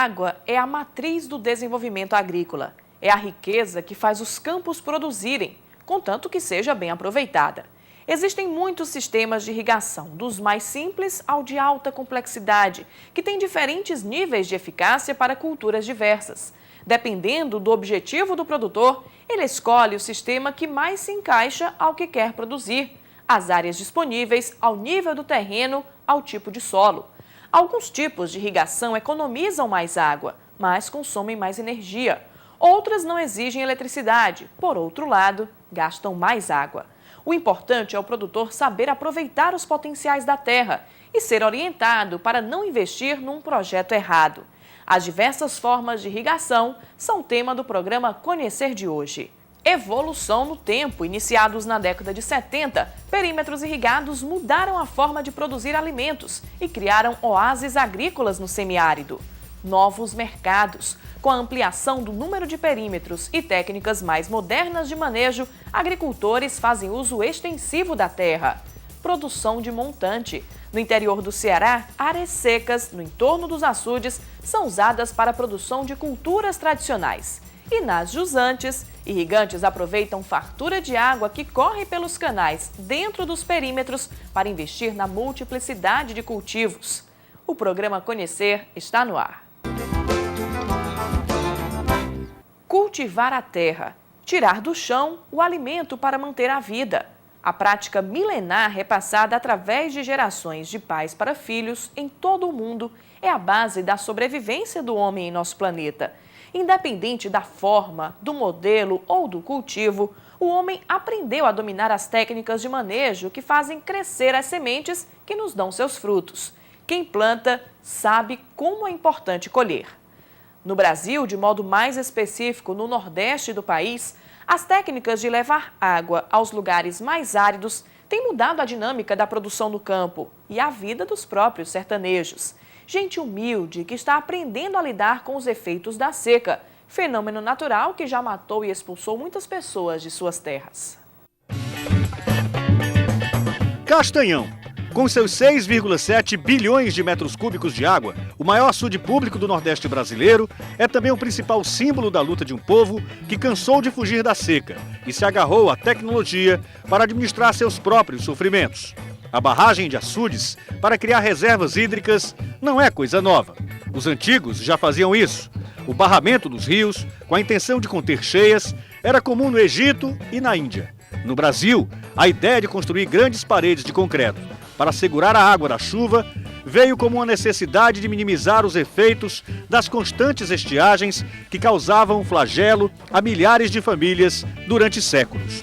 água é a matriz do desenvolvimento agrícola. É a riqueza que faz os campos produzirem, contanto que seja bem aproveitada. Existem muitos sistemas de irrigação, dos mais simples ao de alta complexidade, que têm diferentes níveis de eficácia para culturas diversas. Dependendo do objetivo do produtor, ele escolhe o sistema que mais se encaixa ao que quer produzir, às áreas disponíveis, ao nível do terreno, ao tipo de solo. Alguns tipos de irrigação economizam mais água, mas consomem mais energia. Outras não exigem eletricidade, por outro lado, gastam mais água. O importante é o produtor saber aproveitar os potenciais da terra e ser orientado para não investir num projeto errado. As diversas formas de irrigação são tema do programa Conhecer de hoje. Evolução no tempo. Iniciados na década de 70, perímetros irrigados mudaram a forma de produzir alimentos e criaram oásis agrícolas no semiárido. Novos mercados. Com a ampliação do número de perímetros e técnicas mais modernas de manejo, agricultores fazem uso extensivo da terra. Produção de montante. No interior do Ceará, áreas secas, no entorno dos açudes, são usadas para a produção de culturas tradicionais. E nas jusantes, irrigantes aproveitam fartura de água que corre pelos canais dentro dos perímetros para investir na multiplicidade de cultivos. O programa Conhecer está no ar. Cultivar a terra, tirar do chão o alimento para manter a vida. A prática milenar repassada através de gerações de pais para filhos em todo o mundo é a base da sobrevivência do homem em nosso planeta. Independente da forma, do modelo ou do cultivo, o homem aprendeu a dominar as técnicas de manejo que fazem crescer as sementes que nos dão seus frutos. Quem planta sabe como é importante colher. No Brasil, de modo mais específico no Nordeste do país, as técnicas de levar água aos lugares mais áridos têm mudado a dinâmica da produção no campo e a vida dos próprios sertanejos. Gente humilde que está aprendendo a lidar com os efeitos da seca, fenômeno natural que já matou e expulsou muitas pessoas de suas terras. Castanhão. Com seus 6,7 bilhões de metros cúbicos de água, o maior açude público do Nordeste brasileiro, é também o principal símbolo da luta de um povo que cansou de fugir da seca e se agarrou à tecnologia para administrar seus próprios sofrimentos. A barragem de açudes para criar reservas hídricas não é coisa nova. Os antigos já faziam isso. O barramento dos rios, com a intenção de conter cheias, era comum no Egito e na Índia. No Brasil, a ideia de construir grandes paredes de concreto para segurar a água da chuva veio como uma necessidade de minimizar os efeitos das constantes estiagens que causavam flagelo a milhares de famílias durante séculos.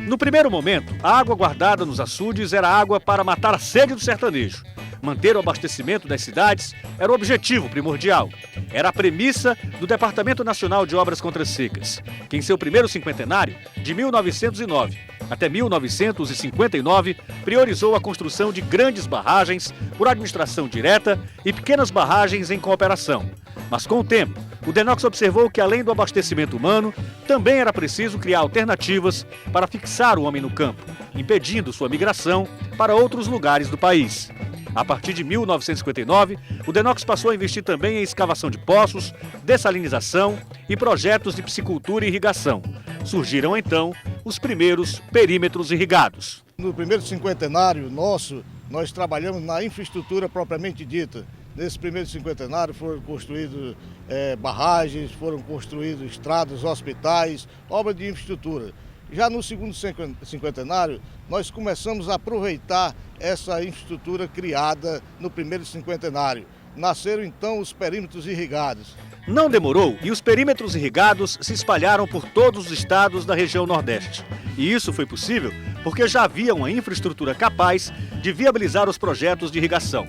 No primeiro momento, a água guardada nos açudes era água para matar a sede do sertanejo. Manter o abastecimento das cidades era o objetivo primordial. Era a premissa do Departamento Nacional de Obras Contra Secas, que em seu primeiro cinquentenário, de 1909 até 1959, priorizou a construção de grandes barragens por administração direta e pequenas barragens em cooperação. Mas com o tempo, o DENOX observou que além do abastecimento humano, também era preciso criar alternativas para fixar o homem no campo, impedindo sua migração para outros lugares do país. A partir de 1959, o DENOX passou a investir também em escavação de poços, dessalinização e projetos de piscicultura e irrigação. Surgiram então os primeiros perímetros irrigados. No primeiro cinquentenário nosso, nós trabalhamos na infraestrutura propriamente dita. Nesse primeiro cinquentenário foram construídas barragens, foram construídas estradas, hospitais, obras de infraestrutura. Já no segundo cinquentenário, nós começamos a aproveitar essa infraestrutura criada no primeiro cinquentenário. Nasceram então os perímetros irrigados. Não demorou e os perímetros irrigados se espalharam por todos os estados da região Nordeste. E isso foi possível porque já havia uma infraestrutura capaz de viabilizar os projetos de irrigação.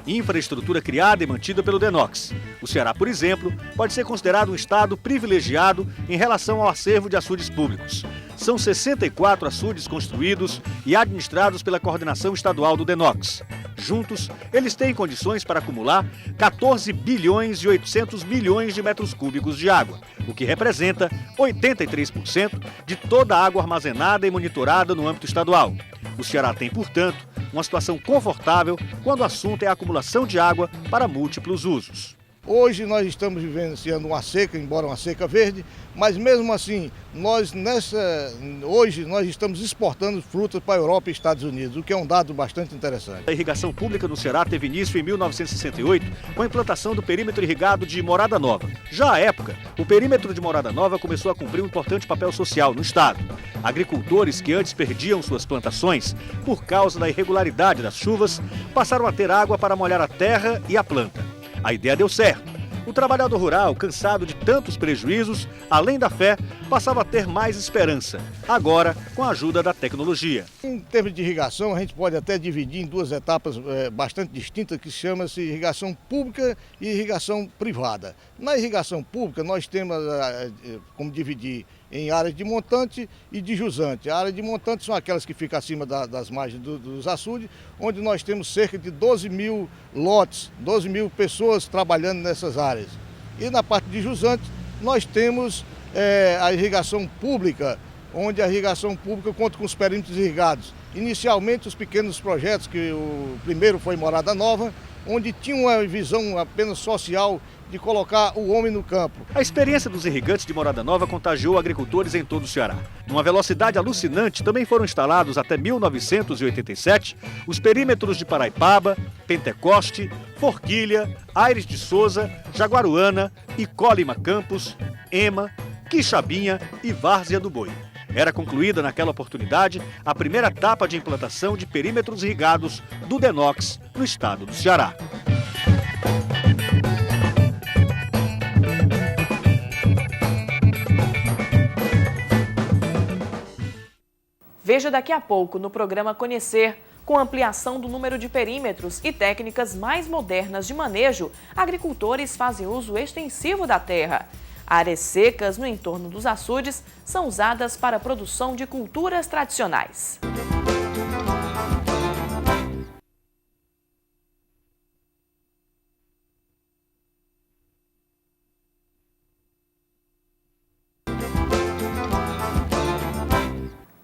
Infraestrutura criada e mantida pelo DENOX. O Ceará, por exemplo, pode ser considerado um estado privilegiado em relação ao acervo de açudes públicos. São 64 açudes construídos e administrados pela coordenação estadual do DENOX. Juntos, eles têm condições para acumular 14 bilhões e 800 milhões de metros cúbicos de água, o que representa 83% de toda a água armazenada e monitorada no âmbito estadual. O Ceará tem, portanto, uma situação confortável quando o assunto é a acumulação de água para múltiplos usos. Hoje nós estamos vivenciando uma seca, embora uma seca verde, mas mesmo assim, hoje nós estamos exportando frutas para a Europa e Estados Unidos, o que é um dado bastante interessante. A irrigação pública no Ceará teve início em 1968, com a implantação do perímetro irrigado de Morada Nova. Já à época, o perímetro de Morada Nova começou a cumprir um importante papel social no estado. Agricultores que antes perdiam suas plantações por causa da irregularidade das chuvas, passaram a ter água para molhar a terra e a planta. A ideia deu certo. O trabalhador rural, cansado de tantos prejuízos, além da fé, passava a ter mais esperança, agora com a ajuda da tecnologia. Em termos de irrigação, a gente pode até dividir em duas etapas bastante distintas, que chama-se irrigação pública e irrigação privada. Na irrigação pública, nós temos como dividir em áreas de montante e de jusante. A área de montante são aquelas que ficam acima das margens dos açudes, onde nós temos cerca de 12 mil lotes, 12 mil pessoas trabalhando nessas áreas. E na parte de jusante, nós temos a irrigação pública, onde a irrigação pública conta com os perímetros irrigados. Inicialmente, os pequenos projetos, que o primeiro foi Morada Nova, onde tinha uma visão apenas social de colocar o homem no campo. A experiência dos irrigantes de Morada Nova contagiou agricultores em todo o Ceará. Numa velocidade alucinante, também foram instalados até 1987 os perímetros de Paraipaba, Pentecoste, Forquilha, Aires de Souza, Jaguaruana, Icólima Campos, Ema, Quixabinha e Várzea do Boi. Era concluída naquela oportunidade a primeira etapa de implantação de perímetros irrigados do DENOX no estado do Ceará. Veja daqui a pouco no programa Conhecer. Com ampliação do número de perímetros e técnicas mais modernas de manejo, agricultores fazem uso extensivo da terra. Áreas secas no entorno dos açudes são usadas para a produção de culturas tradicionais.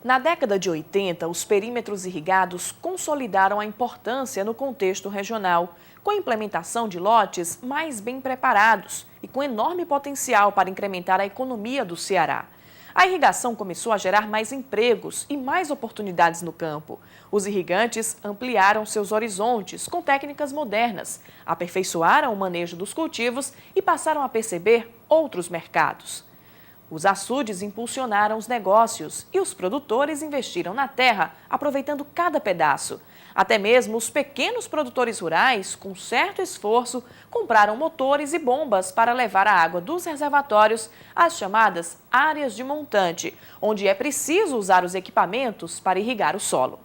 Na década de 80, os perímetros irrigados consolidaram a importância no contexto regional, com a implementação de lotes mais bem preparados e com enorme potencial para incrementar a economia do Ceará. A irrigação começou a gerar mais empregos e mais oportunidades no campo. Os irrigantes ampliaram seus horizontes com técnicas modernas, aperfeiçoaram o manejo dos cultivos e passaram a perceber outros mercados. Os açudes impulsionaram os negócios e os produtores investiram na terra, aproveitando cada pedaço. Até mesmo os pequenos produtores rurais, com certo esforço, compraram motores e bombas para levar a água dos reservatórios às chamadas áreas de montante, onde é preciso usar os equipamentos para irrigar o solo.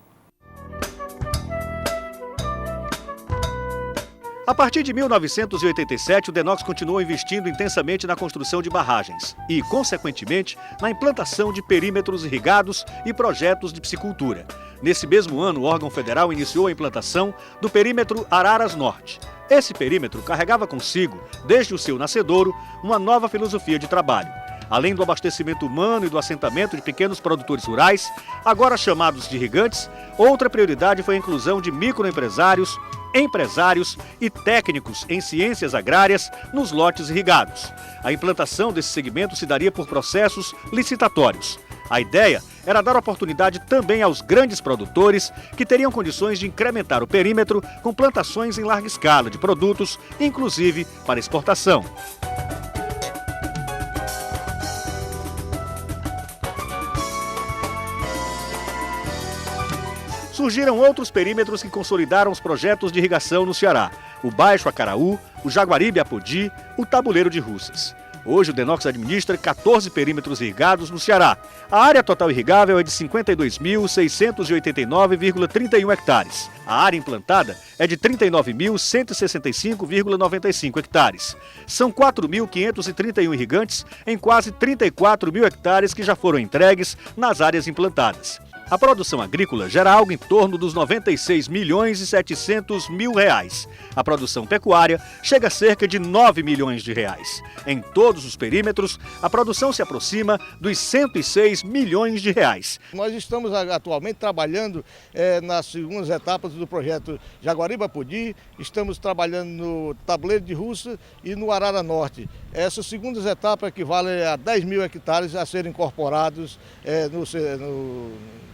A partir de 1987, o DENOX continuou investindo intensamente na construção de barragens e, consequentemente, na implantação de perímetros irrigados e projetos de piscicultura. Nesse mesmo ano, o órgão federal iniciou a implantação do perímetro Araras Norte. Esse perímetro carregava consigo, desde o seu nascedouro, uma nova filosofia de trabalho. Além do abastecimento humano e do assentamento de pequenos produtores rurais, agora chamados de irrigantes, outra prioridade foi a inclusão de microempresários, empresários e técnicos em ciências agrárias nos lotes irrigados. A implantação desse segmento se daria por processos licitatórios. A ideia era dar oportunidade também aos grandes produtores que teriam condições de incrementar o perímetro com plantações em larga escala de produtos, inclusive para exportação. Surgiram outros perímetros que consolidaram os projetos de irrigação no Ceará: o Baixo Acaraú, o Jaguaribe Apodi, o Tabuleiro de Russas. Hoje o DENOX administra 14 perímetros irrigados no Ceará. A área total irrigável é de 52.689,31 hectares. A área implantada é de 39.165,95 hectares. São 4.531 irrigantes em quase 34 mil hectares que já foram entregues nas áreas implantadas. A produção agrícola gera algo em torno dos 96 milhões e 700 mil reais. A produção pecuária chega a cerca de 9 milhões de reais. Em todos os perímetros, a produção se aproxima dos 106 milhões de reais. Nós estamos atualmente trabalhando nas segundas etapas do projeto Jaguaribe-Apodi, estamos trabalhando no Tabuleiro de Russa e no Arara Norte. Essas segundas etapas equivalem a 10 mil hectares a serem incorporados no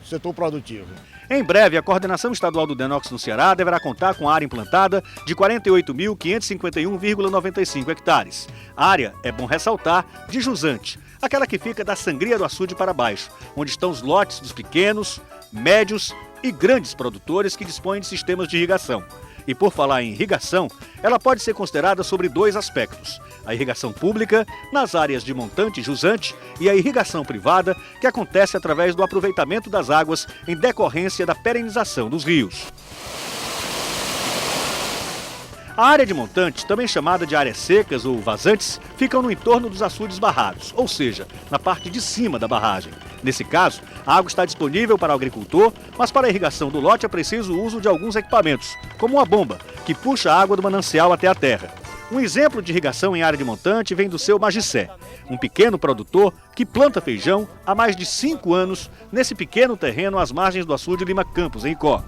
setor produtivo. Em breve, a coordenação estadual do Denox no Ceará deverá contar com área implantada de 48.551,95 hectares. A área, é bom ressaltar, de jusante, aquela que fica da Sangria do Açude para baixo, onde estão os lotes dos pequenos, médios e grandes produtores que dispõem de sistemas de irrigação. E por falar em irrigação, ela pode ser considerada sobre dois aspectos: a irrigação pública, nas áreas de montante e jusante, e a irrigação privada, que acontece através do aproveitamento das águas em decorrência da perenização dos rios. A área de montantes, também chamada de áreas secas ou vazantes, ficam no entorno dos açudes barrados, ou seja, na parte de cima da barragem. Nesse caso, a água está disponível para o agricultor, mas para a irrigação do lote é preciso o uso de alguns equipamentos, como uma bomba, que puxa a água do manancial até a terra. Um exemplo de irrigação em área de montante vem do seu Magicé, um pequeno produtor que planta feijão há mais de 5 anos nesse pequeno terreno às margens do açude Lima Campos, em Icó.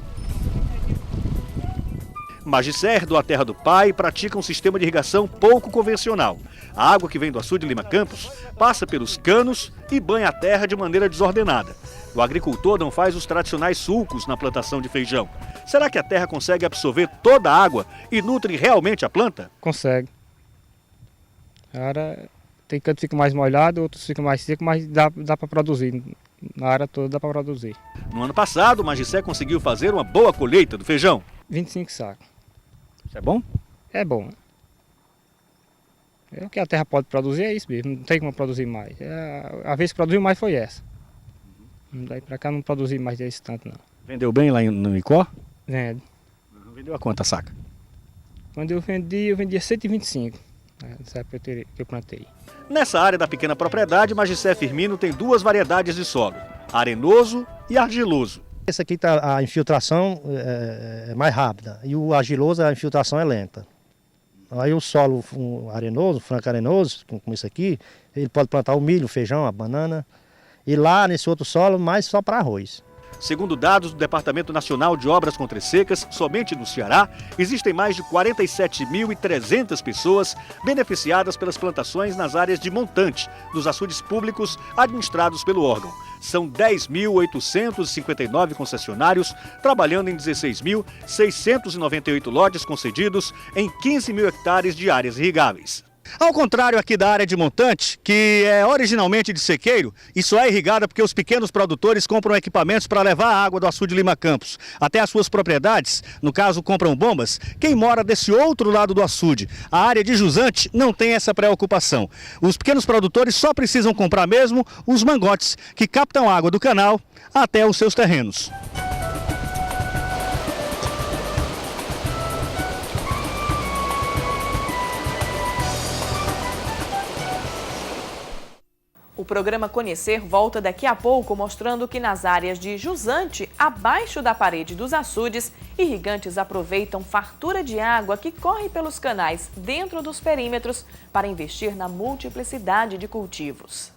Magicé herdou a terra do pai e pratica um sistema de irrigação pouco convencional. A água que vem do açude Lima Campos passa pelos canos e banha a terra de maneira desordenada. O agricultor não faz os tradicionais sulcos na plantação de feijão. Será que a terra consegue absorver toda a água e nutre realmente a planta? Consegue. Cara, tem canto que fica mais molhado, outros fica mais seco, mas dá para produzir. Na área toda dá para produzir. No ano passado, o Magicé conseguiu fazer uma boa colheita do feijão. 25 sacos. Isso é bom? É bom. O que a terra pode produzir é isso mesmo, não tem como produzir mais. A vez que produziu mais foi essa. Daí pra cá não produzi mais desse tanto não. Vendeu bem lá no Icó? Vendo. Vendeu a quanto a saca? Quando eu vendia 125, nessa época que eu plantei. Nessa área da pequena propriedade, Magicé Firmino tem duas variedades de solo, arenoso e argiloso. Esse aqui a infiltração é mais rápida e o argiloso a infiltração é lenta. Aí o solo arenoso, franco arenoso, como esse aqui, ele pode plantar o milho, o feijão, a banana. E lá nesse outro solo, mais só para arroz. Segundo dados do Departamento Nacional de Obras Contra Secas, somente no Ceará, existem mais de 47.300 pessoas beneficiadas pelas plantações nas áreas de montante dos açudes públicos administrados pelo órgão. São 10.859 concessionários trabalhando em 16.698 lotes concedidos em 15 mil hectares de áreas irrigáveis. Ao contrário aqui da área de montante, que é originalmente de sequeiro, e só é irrigada porque os pequenos produtores compram equipamentos para levar a água do açude Lima Campos até as suas propriedades, no caso compram bombas, quem mora desse outro lado do açude, a área de jusante, não tem essa preocupação. Os pequenos produtores só precisam comprar mesmo os mangotes que captam água do canal até os seus terrenos. O programa Conhecer volta daqui a pouco mostrando que nas áreas de jusante, abaixo da parede dos açudes, irrigantes aproveitam fartura de água que corre pelos canais dentro dos perímetros para investir na multiplicidade de cultivos.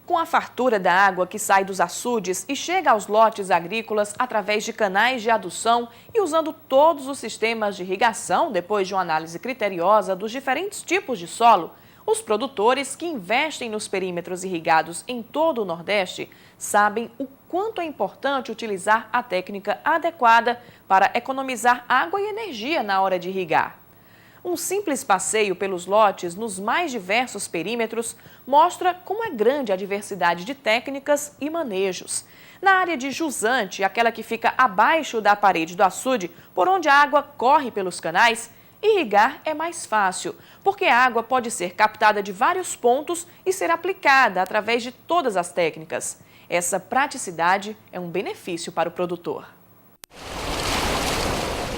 Com a fartura da água que sai dos açudes e chega aos lotes agrícolas através de canais de adução e usando todos os sistemas de irrigação, depois de uma análise criteriosa dos diferentes tipos de solo, os produtores que investem nos perímetros irrigados em todo o Nordeste sabem o quanto é importante utilizar a técnica adequada para economizar água e energia na hora de irrigar. Um simples passeio pelos lotes nos mais diversos perímetros mostra como é grande a diversidade de técnicas e manejos. Na área de jusante, aquela que fica abaixo da parede do açude, por onde a água corre pelos canais, irrigar é mais fácil, porque a água pode ser captada de vários pontos e ser aplicada através de todas as técnicas. Essa praticidade é um benefício para o produtor.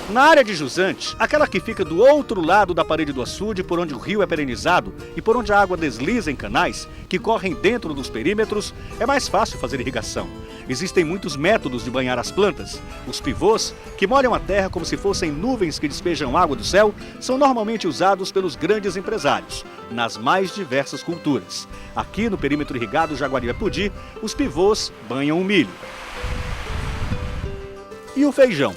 Na área de jusante, aquela que fica do outro lado da parede do açude, por onde o rio é perenizado e por onde a água desliza em canais que correm dentro dos perímetros, é mais fácil fazer irrigação. Existem muitos métodos de banhar as plantas. Os pivôs, que molham a terra como se fossem nuvens que despejam água do céu, são normalmente usados pelos grandes empresários, nas mais diversas culturas. Aqui no perímetro irrigado Jaguaribe-Apodi, os pivôs banham o milho. E o feijão?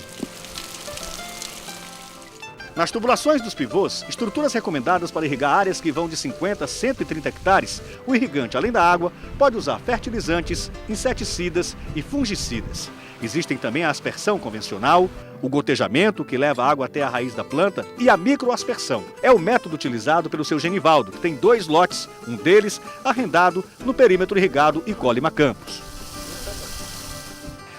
Nas tubulações dos pivôs, estruturas recomendadas para irrigar áreas que vão de 50 a 130 hectares, o irrigante, além da água, pode usar fertilizantes, inseticidas e fungicidas. Existem também a aspersão convencional, o gotejamento, que leva a água até a raiz da planta, e a microaspersão. É o método utilizado pelo seu Genivaldo, que tem 2 lotes, um deles arrendado no perímetro irrigado Icó-Lima Campos.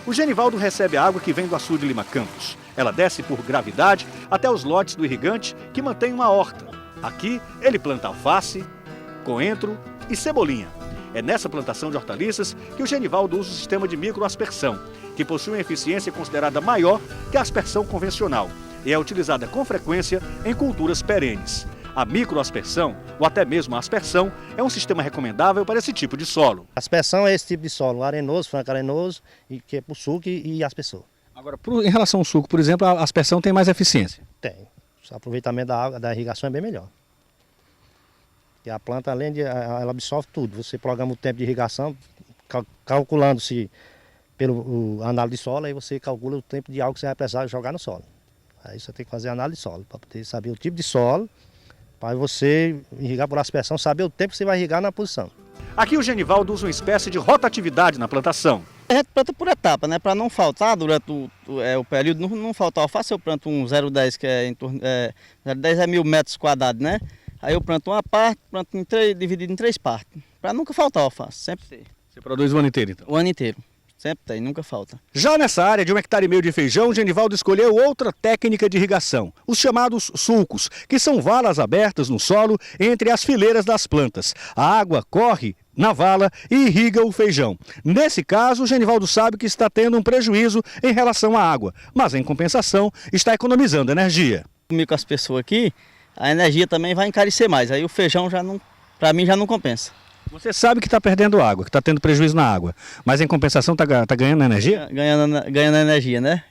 O Genivaldo recebe a água que vem do açude Lima Campos. Ela desce por gravidade até os lotes do irrigante, que mantém uma horta. Aqui, ele planta alface, coentro e cebolinha. É nessa plantação de hortaliças que o Genivaldo usa o sistema de microaspersão, que possui uma eficiência considerada maior que a aspersão convencional e é utilizada com frequência em culturas perenes. A microaspersão, ou até mesmo a aspersão, é um sistema recomendável para esse tipo de solo. A aspersão é esse tipo de solo, arenoso, franco-arenoso, que é para o suco e aspersor. Agora, em relação ao suco, por exemplo, a aspersão tem mais eficiência? Tem. O aproveitamento da água, da irrigação é bem melhor. E a planta, além de, ela absorve tudo. Você programa o tempo de irrigação, calculando-se pelo análise de solo, aí você calcula o tempo de água que você vai precisar jogar no solo. Aí você tem que fazer análise de solo, para poder saber o tipo de solo, para você irrigar por aspersão, saber o tempo que você vai irrigar na posição. Aqui o Genivaldo usa uma espécie de rotatividade na plantação. A gente planta por etapa, né? Para não faltar durante o período, não faltar alface, eu planto um 0,10, que é em torno. 0,10 é 1000 metros quadrados, né? Aí eu planto uma parte, planto dividido em 3 partes. Para nunca faltar alface, sempre ter. Você produz o ano inteiro, então? O ano inteiro. Sempre tem, nunca falta. Já nessa área de 1,5 hectare de feijão, o Genivaldo escolheu outra técnica de irrigação, os chamados sulcos, que são valas abertas no solo entre as fileiras das plantas. A água corre na vala e irriga o feijão. Nesse caso, o Genivaldo sabe que está tendo um prejuízo em relação à água, mas em compensação está economizando energia. Comigo com as pessoas aqui, a energia também vai encarecer mais, aí o feijão já não, para mim já não compensa. Você sabe que está perdendo água, que está tendo prejuízo na água, mas em compensação está ganhando energia? Ganhando energia, né?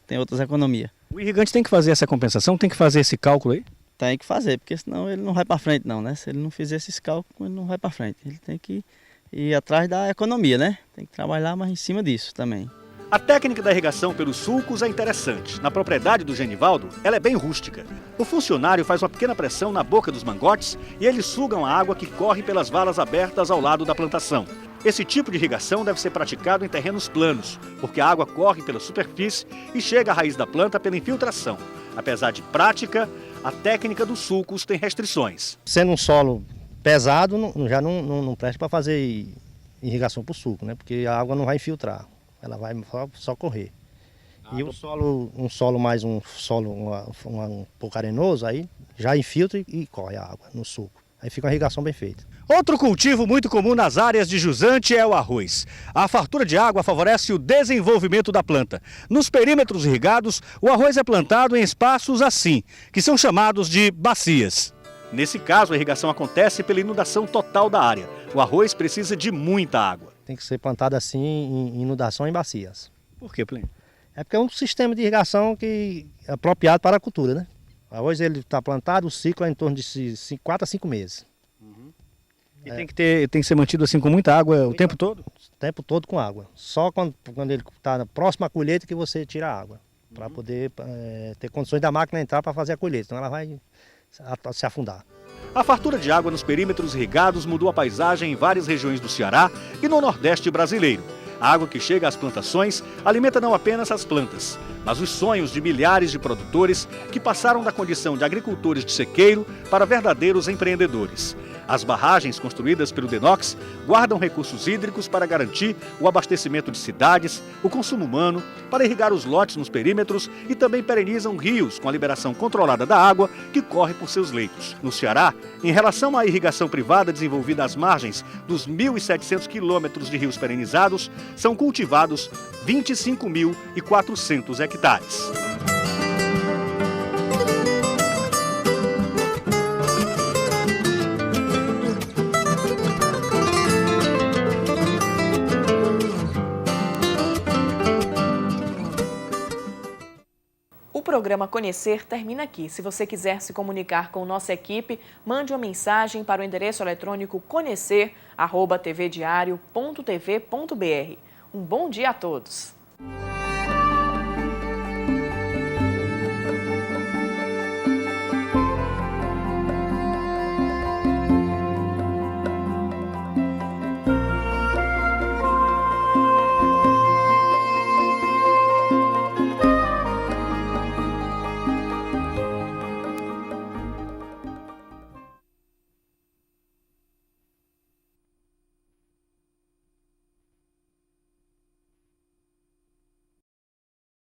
Tem outras economias. O irrigante tem que fazer essa compensação, tem que fazer esse cálculo aí? Tem que fazer, porque senão ele não vai para frente não, né? Se ele não fizer esses cálculos, ele não vai para frente. Ele tem que ir atrás da economia, né? Tem que trabalhar mais em cima disso também. A técnica da irrigação pelos sulcos é interessante. Na propriedade do Genivaldo, ela é bem rústica. O funcionário faz uma pequena pressão na boca dos mangotes e eles sugam a água que corre pelas valas abertas ao lado da plantação. Esse tipo de irrigação deve ser praticado em terrenos planos, porque a água corre pela superfície e chega à raiz da planta pela infiltração. Apesar de prática, a técnica dos sulcos tem restrições. Sendo um solo pesado, já não presta para fazer irrigação para o suco, né? Porque a água não vai infiltrar. Ela vai só correr. E um solo mais um pouco arenoso, aí já infiltra e corre a água no suco. Aí fica uma irrigação bem feita. Outro cultivo muito comum nas áreas de jusante é o arroz. A fartura de água favorece o desenvolvimento da planta. Nos perímetros irrigados, o arroz é plantado em espaços assim, que são chamados de bacias. Nesse caso, a irrigação acontece pela inundação total da área. O arroz precisa de muita água. Tem que ser plantado assim em inundação em bacias. Por quê, Plínio? É porque é um sistema de irrigação que é apropriado para a cultura, né? O arroz ele está plantado, o ciclo é em torno de 4 a 5 meses. E tem que ser mantido assim com muita água o tempo todo? O tempo todo com água. Só quando ele está próximo à colheita que você tira a água. Para poder ter condições da máquina entrar para fazer a colheita. Então ela vai se afundar. A fartura de água nos perímetros irrigados mudou a paisagem em várias regiões do Ceará e no Nordeste brasileiro. A água que chega às plantações alimenta não apenas as plantas, mas os sonhos de milhares de produtores que passaram da condição de agricultores de sequeiro para verdadeiros empreendedores. As barragens construídas pelo Denox guardam recursos hídricos para garantir o abastecimento de cidades, o consumo humano, para irrigar os lotes nos perímetros e também perenizam rios com a liberação controlada da água que corre por seus leitos. No Ceará, em relação à irrigação privada desenvolvida às margens dos 1.700 quilômetros de rios perenizados, são cultivados 25.400 hectares. programa Conhecer termina aqui. Se você quiser se comunicar com nossa equipe, mande uma mensagem para o endereço eletrônico conhecer@tvdiario.tv.br. Um bom dia a todos!